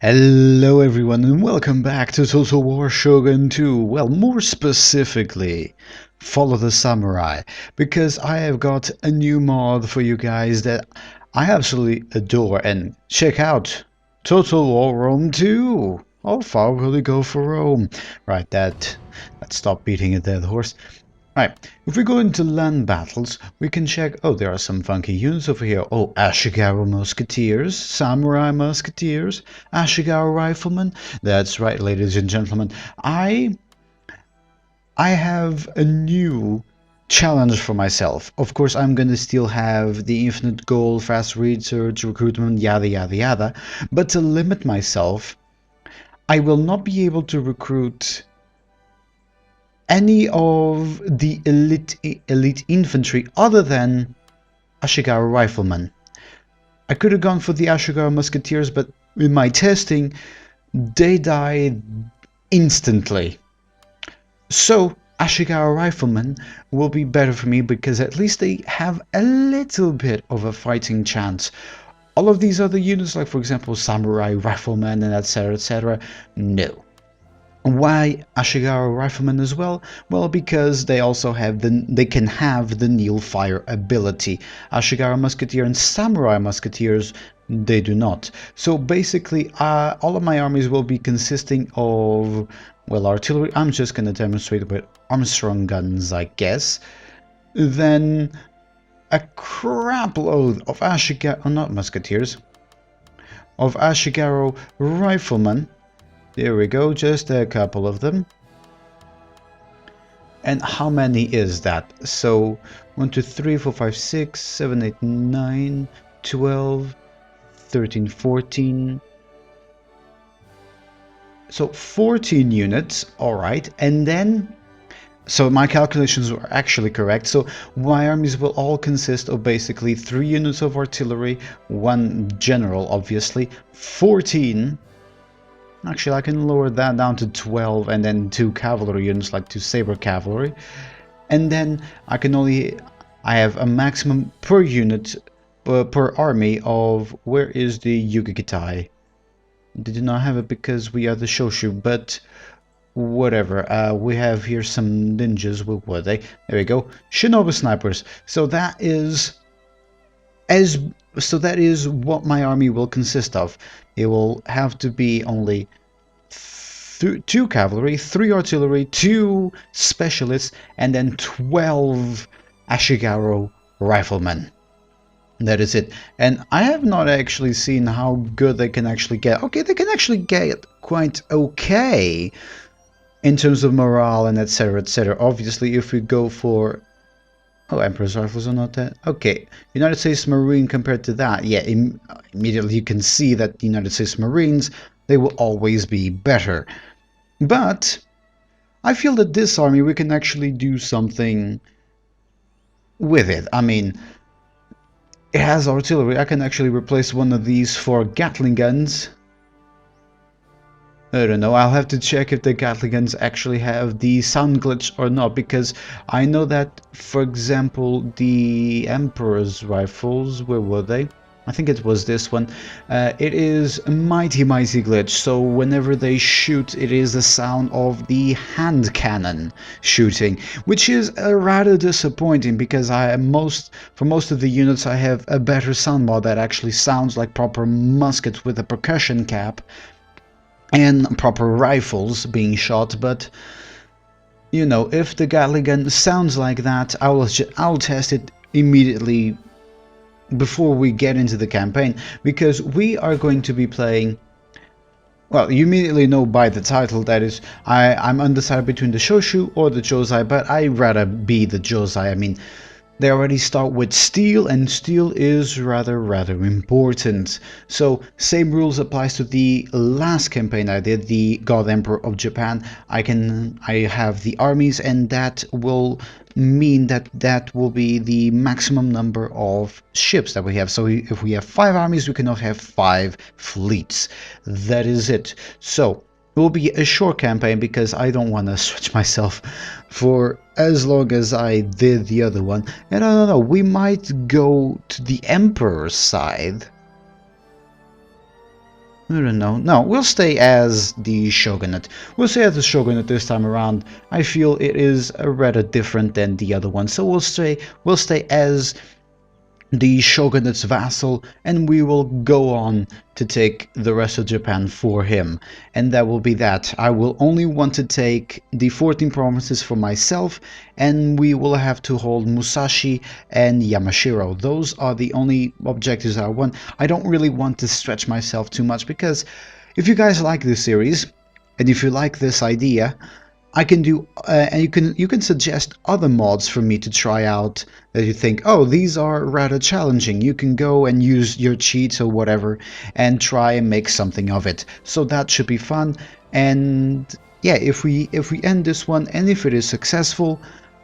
Hello everyone and welcome back to Total War Shogun 2. Well, more specifically, Follow the Samurai, because I have got a new mod for you guys that I absolutely adore. And check out Total War Rome 2. How far will we go for Rome? Right, let's stop beating a dead horse. Right, if we go into land battles, we can check, oh, there are some funky units over here. Oh, Ashigaru Musketeers, Samurai Musketeers, Ashigaru Riflemen. That's right, ladies and gentlemen. I have a new challenge for myself. Of course, I'm gonna still have the infinite goal, fast research, recruitment, yada yada yada. But to limit myself, I will not be able to recruit any of the elite infantry other than Ashigaru Riflemen. I could have gone for the Ashigaru Musketeers, but in my testing, they died instantly. So Ashigaru Riflemen will be better for me because at least they have a little bit of a fighting chance. All of these other units, like for example Samurai Riflemen and etc., no. Why Ashigaru Riflemen as well? Well, because they also have they can have the Neil Fire ability. Ashigaru Musketeer and Samurai Musketeers, they do not. So basically, all of my armies will be consisting of, well, artillery. I'm just going to demonstrate with Armstrong guns, I guess. Then a crap load of Ashigaru, not Musketeers, of Ashigaru Riflemen. There we go, just a couple of them. And how many is that? So 1, 2, 3, 4, 5, 6, 7, 8, 9, 12, 13, 14. So 14 units, alright. And then, so my calculations were actually correct. So my armies will all consist of basically 3 units of artillery, 1 general, obviously, 14. Actually, I can lower that down to 12 and then 2 cavalry units, like 2 saber cavalry. And then I have a maximum per unit, per army of, where is the Yugikitai? They do not have it because we are the Shoshu, but whatever. We have here some ninjas, what were they? There we go. Shinobi snipers. So that is what my army will consist of. It will have to be only 2 cavalry, 3 artillery, 2 specialists, and then 12 Ashigaru riflemen. That is it. And I have not actually seen how good they can actually get. Okay, they can actually get quite okay in terms of morale and etc, etc. Obviously, if we go for, oh, Emperor's rifles are not that. Okay, United States Marine compared to that, yeah, immediately you can see that the United States Marines, they will always be better. But I feel that this army, we can actually do something with it. I mean, it has artillery. I can actually replace one of these for Gatling guns. I don't know, I'll have to check if the Gatling guns actually have the sound glitch or not, because I know that, for example, the Emperor's rifles, where were they? I think it was this one. It is a mighty glitch, so whenever they shoot, it is the sound of the hand cannon shooting, which is rather disappointing, because for most of the units I have a better sound mod that actually sounds like proper muskets with a percussion cap and proper rifles being shot. But you know, if the Gatling gun sounds like that, I'll test it immediately before we get into the campaign, because we are going to be playing, well, you immediately know by the title that is, I'm undecided between the Shoshu or the Jozai, but I'd rather be the Jozai. I mean, they already start with steel, and steel is rather important. So same rules applies to the last campaign I did, the God Emperor of Japan. I have the armies, and that will mean that will be the maximum number of ships that we have. So if we have 5 armies, we cannot have 5 fleets. That is it. So it will be a short campaign because I don't want to stretch myself for as long as I did the other one. And I don't know, we might go to the Emperor's side. No, we'll stay as the Shogunate. We'll stay as the Shogunate this time around. I feel it is rather different than the other one, so we'll stay as the Shogunate's vassal, and we will go on to take the rest of Japan for him. And that will be that. I will only want to take the 14 provinces for myself, and we will have to hold Musashi and Yamashiro. Those are the only objectives I want. I don't really want to stretch myself too much, because if you guys like this series, and if you like this idea, I can do, and you can suggest other mods for me to try out that you think, oh, these are rather challenging. You can go and use your cheats or whatever and try and make something of it. So that should be fun. And yeah, if we end this one and if it is successful,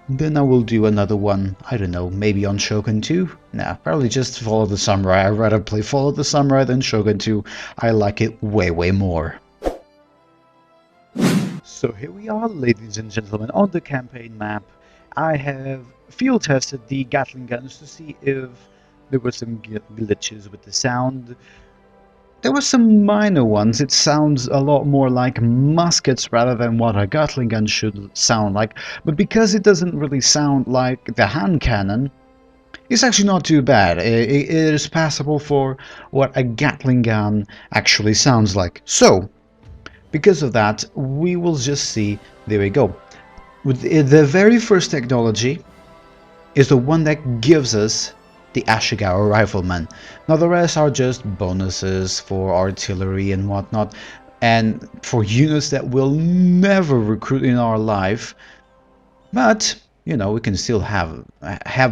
then I will do another one. I don't know, maybe on Shogun 2? Nah, probably just Follow the Samurai. I'd rather play Follow the Samurai than Shogun 2. I like it way more. So here we are, ladies and gentlemen, on the campaign map. I have field tested the Gatling guns to see if there were some glitches with the sound. There were some minor ones. It sounds a lot more like muskets rather than what a Gatling gun should sound like. But because it doesn't really sound like the hand cannon, it's actually not too bad. It is passable for what a Gatling gun actually sounds like. So, because of that, we will just see, there we go. The very first technology is the one that gives us the Ashigaru Rifleman. Now the rest are just bonuses for artillery and whatnot, and for units that we'll never recruit in our life. But, you know, we can still have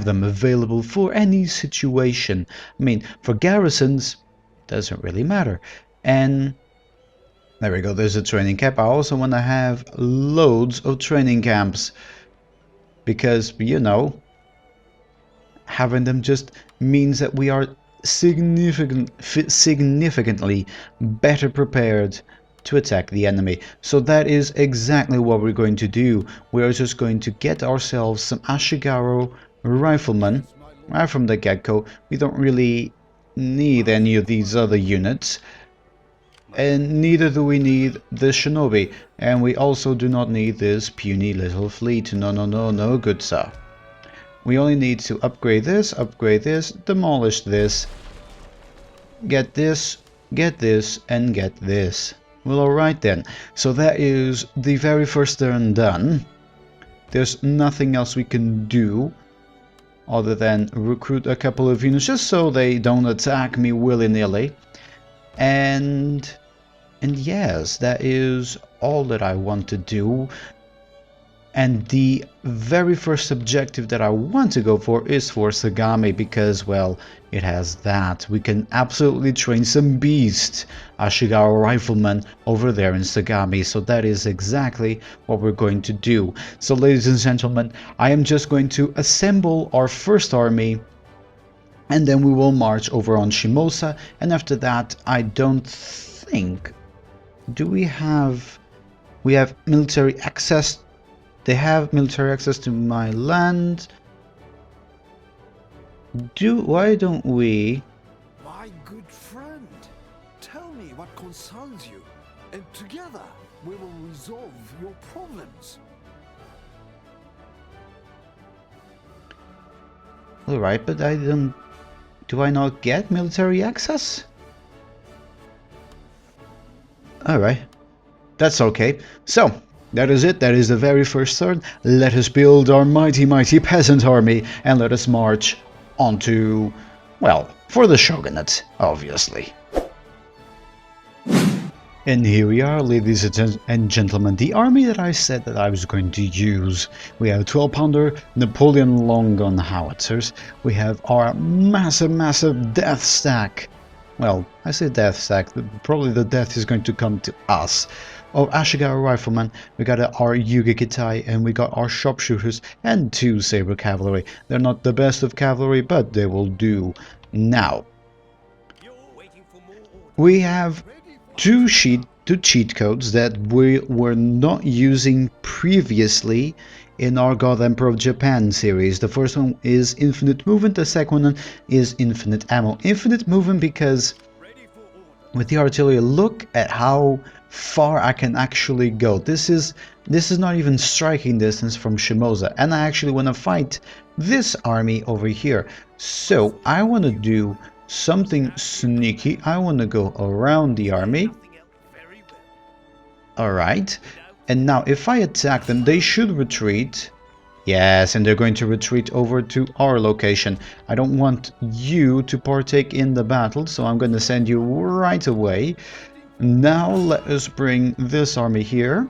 them available for any situation. I mean, for garrisons, doesn't really matter. And there we go, there's a training camp. I also want to have loads of training camps, because, you know, having them just means that we are significantly better prepared to attack the enemy. So that is exactly what we're going to do. We're just going to get ourselves some Ashigaru Riflemen right from the get-go. We don't really need any of these other units. And neither do we need the shinobi, and we also do not need this puny little fleet. No, good sir. We only need to upgrade this, demolish this, get this, and get this. Well, alright then. So that is the very first turn done. There's nothing else we can do other than recruit a couple of units just so they don't attack me willy-nilly. And yes, that is all that I want to do. And the very first objective that I want to go for is for Sagami, because, well, it has that. We can absolutely train some beast Ashigaru Riflemen over there in Sagami. So that is exactly what we're going to do. So, ladies and gentlemen, I am just going to assemble our first army, and then we will march over on Shimosa. And after that, I don't think... Do we have military access? They have military access to my land. Why don't we? My good friend, tell me what concerns you, and together we will resolve your problems. Alright, but I don't... Do I not get military access? Alright, that's okay. So, that is it. That is the very first turn. Let us build our mighty peasant army, and let us march onto, well, for the Shogunate, obviously. And here we are, ladies and gentlemen, the army that I said that I was going to use. We have 12-pounder Napoleon long gun howitzers. We have our massive death stack. Well, I say death stack, probably the death is going to come to us. Of Ashigaru Riflemen, we got our Yuga Kitai, and we got our sharpshooters and 2 saber cavalry. They're not the best of cavalry, but they will do. Now, we have two cheat codes that we were not using previously in our God Emperor of Japan series. The first one is infinite movement, the second one is infinite ammo. Infinite movement because with the artillery. Look at how far I can actually go. This is not even striking distance from Shimoza, and I actually want to fight this army over here. So I want to do something sneaky. I want to go around the army. Alright, and now if I attack them, they should retreat. Yes, and they're going to retreat over to our location. I don't want you to partake in the battle, so I'm going to send you right away. Now let us bring this army here.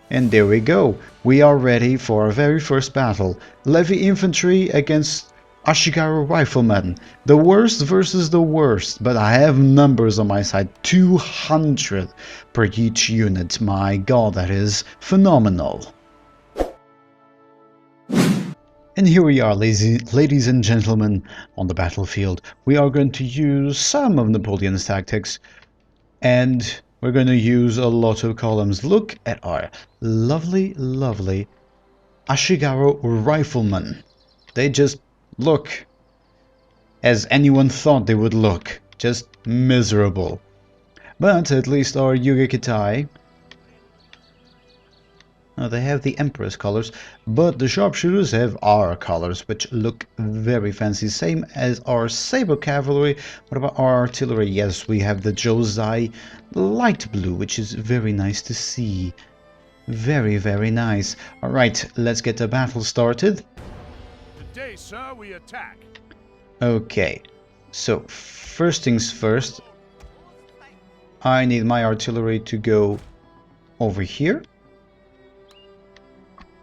And there we go. We are ready for our very first battle. Levy infantry against Ashigaru riflemen. The worst versus the worst, but I have numbers on my side. 200 per each unit. My god, that is phenomenal. And here we are, ladies and gentlemen, on the battlefield. We are going to use some of Napoleon's tactics, and we're going to use a lot of columns. Look at our lovely, lovely Ashigaru riflemen. They just look as anyone thought they would look. Just miserable. But at least our Yugekitai... they have the Emperor's colors, but the sharpshooters have our colors, which look very fancy. Same as our saber cavalry. What about our artillery? Yes, we have the Jozai light blue, which is very nice to see. Very, very nice. Alright, let's get the battle started. Today, sir, we attack. Okay, so first things first, I need my artillery to go over here.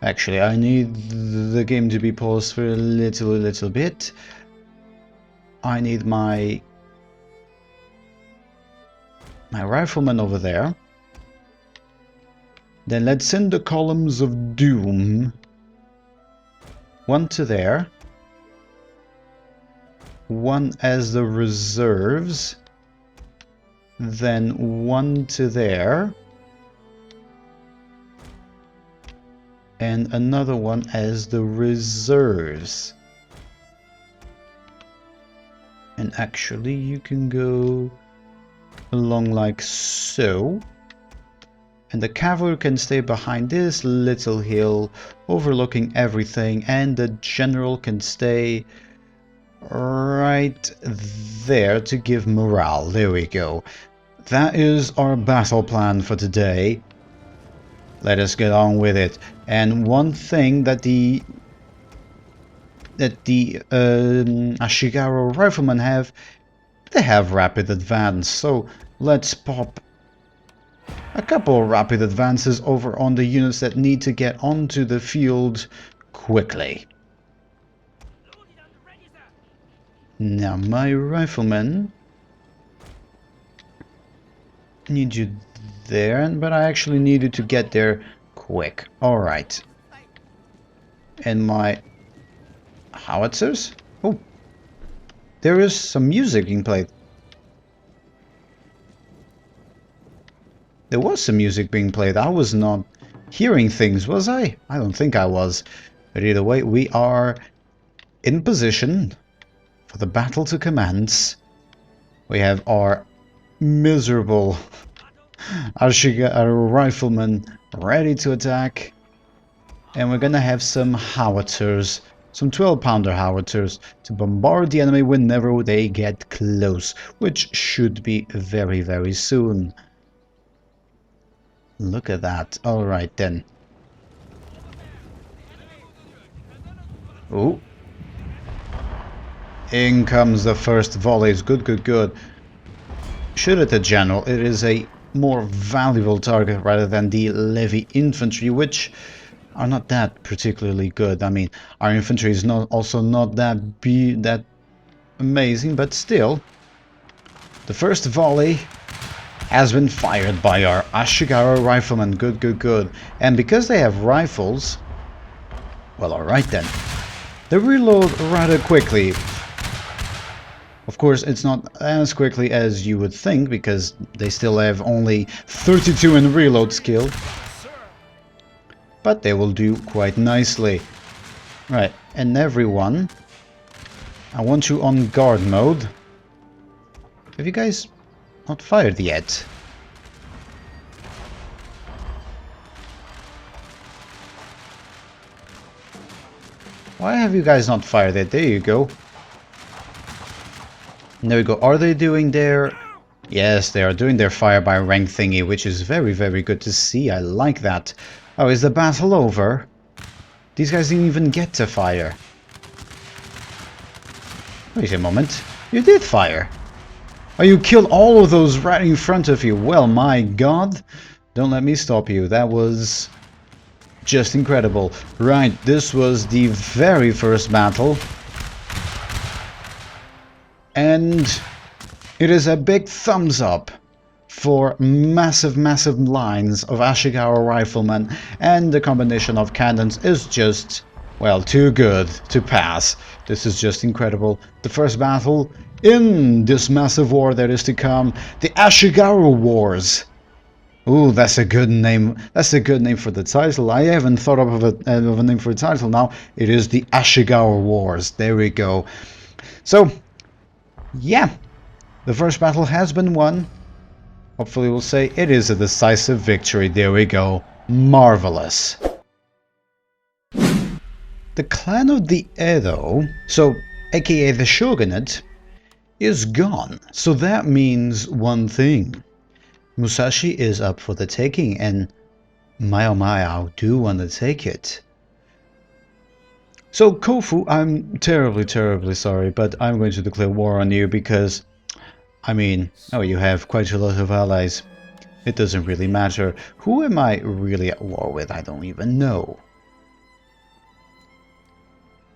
Actually, I need the game to be paused for a little bit. I need my riflemen over there. Then let's send the columns of doom. One to there. One as the reserves. Then one to there. And another one as the reserves. And actually you can go along like so. And the cavalry can stay behind this little hill overlooking everything, and the general can stay right there to give morale. There we go. That is our battle plan for today. Let us get on with it. And one thing that the Ashigaru riflemen have, they have rapid advance. So let's pop a couple of rapid advances over on the units that need to get onto the field quickly. Now my riflemen need you there, but I actually needed to get there quick. Alright. And my howitzers? Oh, there is some music being played. There was some music being played. I was not hearing things, was I? I don't think I was. But either way, we are in position for the battle to commence. We have our miserable Ashigaru riflemen ready to attack. And we're gonna have some howitzers, some 12-pounder howitzers, to bombard the enemy whenever they get close, which should be very, very soon. Look at that. Alright then. Oh. In comes the first volleys. Good, good, good. Shoot at the general. It is a more valuable target rather than the levy infantry, which are not that particularly good. I mean, our infantry is also not that amazing, but still. The first volley has been fired by our Ashigaru riflemen. Good, good, good. And because they have rifles, well, alright then. They reload rather quickly. Of course, it's not as quickly as you would think, because they still have only 32 in reload skill. But they will do quite nicely. Right, and everyone, I want you on guard mode. Have you guys... not fired yet. Why have you guys not fired it? There you go. There we go. Are they doing their... Yes, they are doing their fire by rank thingy, which is very, very good to see. I like that. Oh, is the battle over? These guys didn't even get to fire. Wait a moment. You did fire. Oh, you killed all of those right in front of you. Well, my god. Don't let me stop you. That was just incredible. Right, this was the very first battle. And it is a big thumbs up for massive, massive lines of Ashigaru riflemen, and the combination of cannons is just, well, too good to pass. This is just incredible. The first battle in this massive war that is to come, the Ashigaru Wars. Ooh, that's a good name. That's a good name for the title. I haven't thought of a name for a title now. It is the Ashigaru Wars. There we go. So, yeah, the first battle has been won. Hopefully we'll say it is a decisive victory. There we go. Marvelous. The clan of the Edo, so aka the Shogunate, is gone. So that means one thing. Musashi is up for the taking, and my oh my, I do want to take it. So Kofu, I'm terribly, terribly sorry, but I'm going to declare war on you because, I mean, oh, you have quite a lot of allies. It doesn't really matter. Who am I really at war with? I don't even know.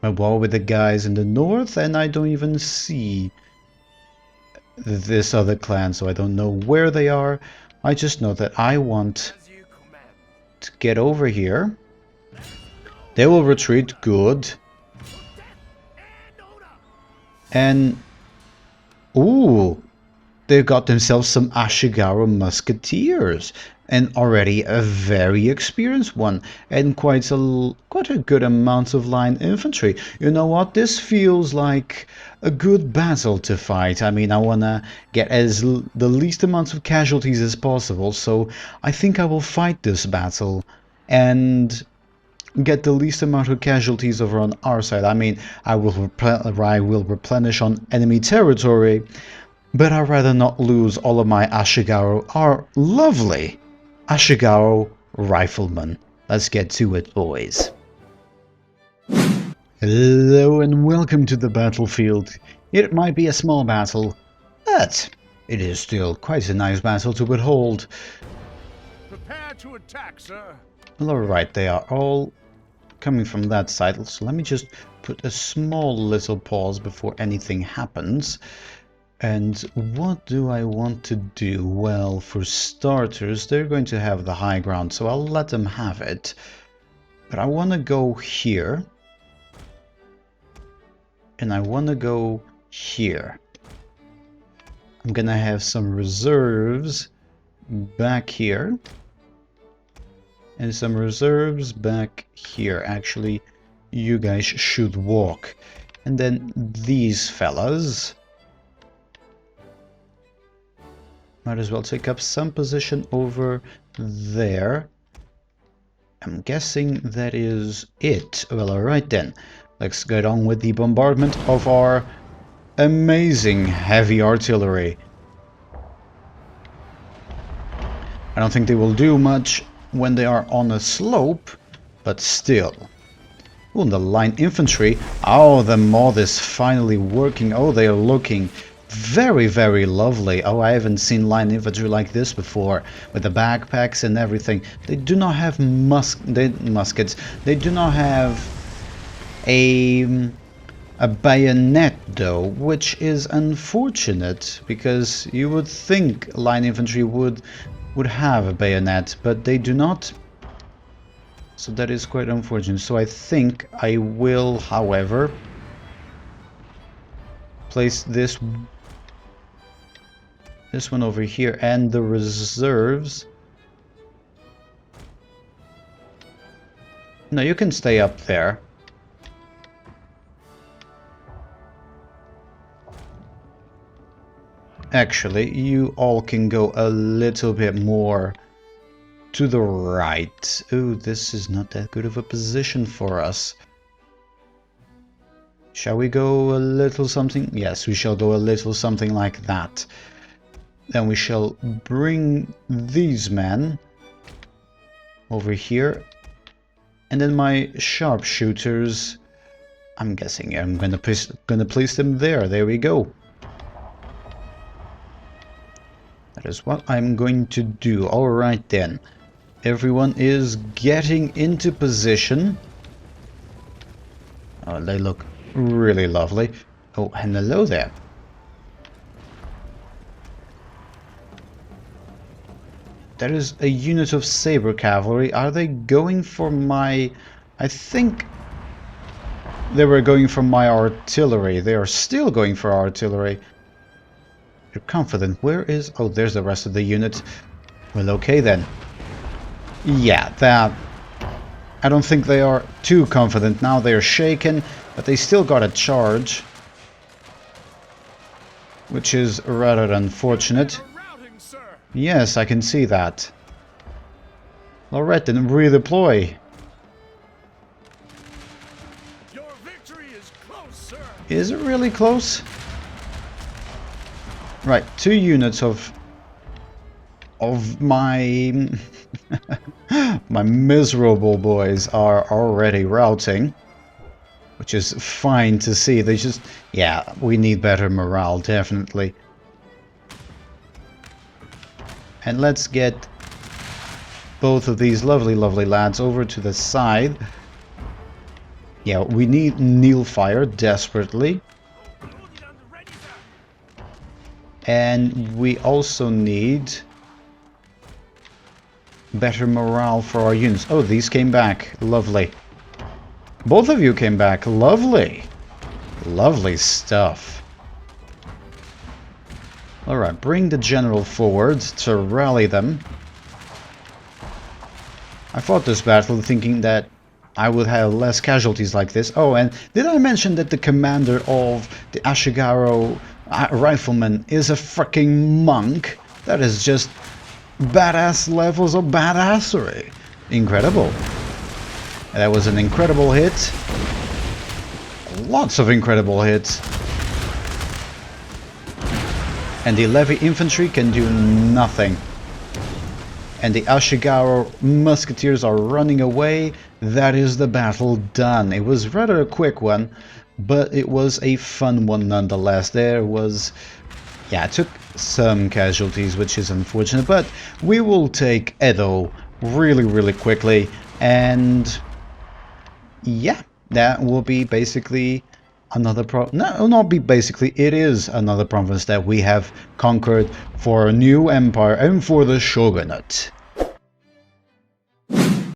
I'm at war with the guys in the north, and I don't even see this other clan, so I don't know where they are. I just know that I want to get over here. They will retreat, good. And ooh, they've got themselves some Ashigaru musketeers, and already a very experienced one, and quite a good amount of line infantry. You know what? This feels like a good battle to fight. I mean, I wanna get the least amount of casualties as possible, so I think I will fight this battle and get the least amount of casualties over on our side. I mean, I will replenish on enemy territory, but I'd rather not lose all of my Ashigaru, our lovely Ashigaru riflemen. Let's get to it, boys. Hello and welcome to the battlefield. It might be a small battle, but it is still quite a nice battle to behold. Prepare to attack, sir. Well, alright, they are all coming from that side, so let me just put a small little pause before anything happens. And what do I want to do? Well, for starters, they're going to have the high ground, so I'll let them have it. But I want to go here. And I want to go here. I'm gonna have some reserves back here. And some reserves back here. Actually, you guys should walk. And then these fellas might as well take up some position over there. I'm guessing that is it. Well, alright then. Let's get on with the bombardment of our amazing heavy artillery. I don't think they will do much when they are on a slope, but still. Oh, the line infantry. Oh, the mod is finally working. Oh, they are looking very, very lovely. Oh, I haven't seen line infantry like this before, with the backpacks and everything. They do not have muskets. They do not have a bayonet though, which is unfortunate, because you would think line infantry would have a bayonet, but they do not. So that is quite unfortunate. So I think I will, however, place this one over here, and the reserves. No, you can stay up there. Actually, you all can go a little bit more to the right. Oh, this is not that good of a position for us. Shall we go a little something? Yes, we shall go a little something like that. Then we shall bring these men over here. And then my sharpshooters, I'm guessing I'm gonna place them there. There we go. That is what I'm going to do. Alright then. Everyone is getting into position. Oh, they look really lovely. Oh, and hello there. There is a unit of saber cavalry. Are they going for my... I think they were going for my artillery. They are still going for artillery. You're confident. Where is... Oh, there's the rest of the unit. Well, okay then. Yeah, that... I don't think they are too confident now. They're shaken, but they still got a charge. Which is rather unfortunate. Yes, I can see that. Alright then, redeploy. Your victory is close, sir. Is it really close? Right, 2 units of my my miserable boys are already routing, which is fine to see. They just, yeah, we need better morale, definitely. And let's get both of these lovely lads over to the side. Yeah, we need kneel fire desperately. And we also need better morale for our units. Oh, these came back. Lovely. Both of you came back. Lovely. Lovely stuff. Alright, bring the general forward to rally them. I fought this battle thinking that I would have less casualties like this. Oh, and did I mention that the commander of the Ashigaru riflemen is a freaking monk? That is just badass levels of badassery. Incredible. That was an incredible hit. Lots of incredible hits. And the levy infantry can do nothing. And the Ashigaru musketeers are running away. That is the battle done. It was rather a quick one, but it was a fun one nonetheless. There was... yeah, it took some casualties, which is unfortunate, but we will take Edo really quickly. And yeah, that will be basically another no, not be basically, it is another province that we have conquered for a new empire and for the shogunate.